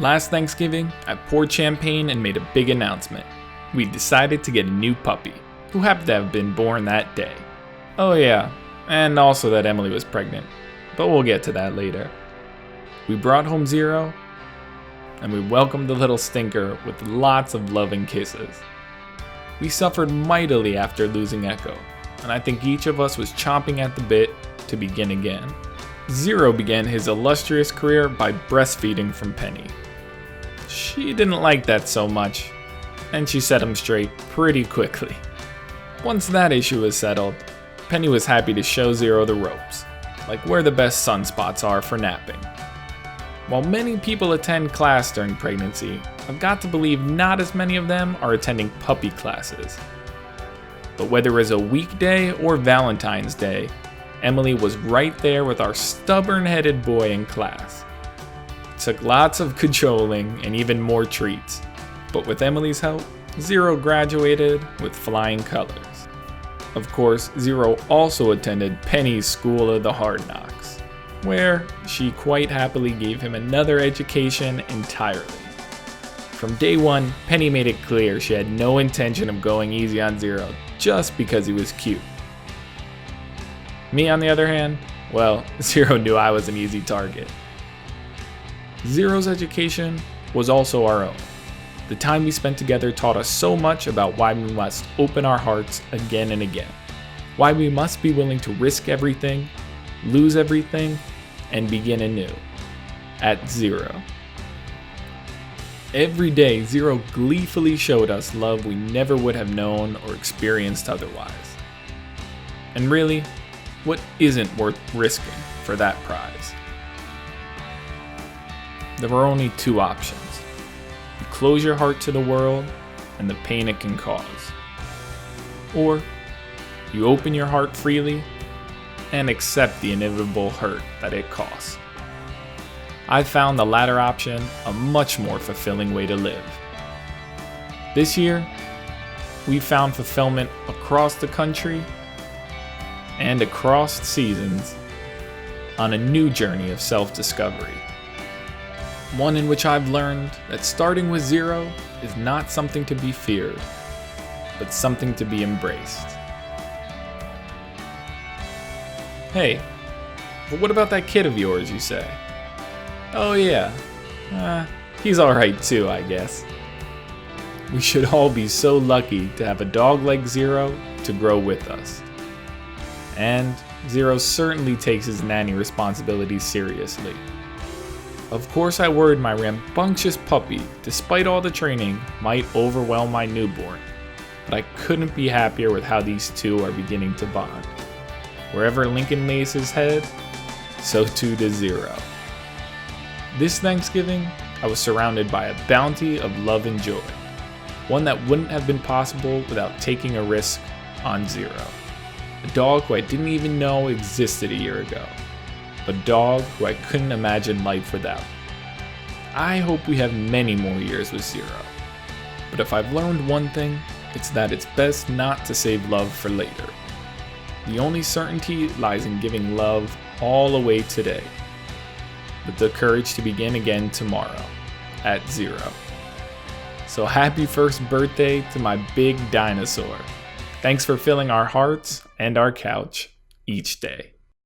Last Thanksgiving, I poured champagne and made a big announcement. We decided to get a new puppy, who happened to have been born that day. Oh yeah, and also that Emily was pregnant, but we'll get to that later. We brought home Zero, and we welcomed the little stinker with lots of loving kisses. We suffered mightily after losing Echo, and I think each of us was chomping at the bit to begin again. Zero began his illustrious career by breastfeeding from Penny. She didn't like that so much, and she set him straight pretty quickly. Once that issue was settled, Penny was happy to show Zero the ropes, like where the best sunspots are for napping. While many people attend class during pregnancy, I've got to believe not as many of them are attending puppy classes. But whether it was a weekday or Valentine's Day, Emily was right there with our stubborn-headed boy in class. It took lots of cajoling and even more treats, but with Emily's help, Zero graduated with flying colors. Of course, Zero also attended Penny's School of the Hard Knocks, where she quite happily gave him another education entirely. From day one, Penny made it clear she had no intention of going easy on Zero just because he was cute. Me, on the other hand, well, Zero knew I was an easy target. Zero's education was also our own. The time we spent together taught us so much about why we must open our hearts again and again, why we must be willing to risk everything, lose everything, and begin anew, at zero. Every day, Zero gleefully showed us love we never would have known or experienced otherwise. And really, what isn't worth risking for that prize? There were only two options. You close your heart to the world and the pain it can cause. Or you open your heart freely and accept the inevitable hurt that it costs. I found the latter option a much more fulfilling way to live. This year, we found fulfillment across the country and across seasons on a new journey of self-discovery. One in which I've learned that starting with Zero is not something to be feared, but something to be embraced. Hey, but what about that kid of yours, you say? Oh yeah, he's alright too, I guess. We should all be so lucky to have a dog like Zero to grow with us. And Zero certainly takes his nanny responsibilities seriously. Of course, I worried my rambunctious puppy, despite all the training, might overwhelm my newborn, but I couldn't be happier with how these two are beginning to bond. Wherever Lincoln lays his head, so too does Zero. This Thanksgiving, I was surrounded by a bounty of love and joy, one that wouldn't have been possible without taking a risk on Zero. A dog who I didn't even know existed a year ago. A dog who I couldn't imagine life without. I hope we have many more years with Zero. But if I've learned one thing, it's that it's best not to save love for later. The only certainty lies in giving love all away today, with the courage to begin again tomorrow, at zero. So happy first birthday to my big dinosaur. Thanks for filling our hearts and our couch each day.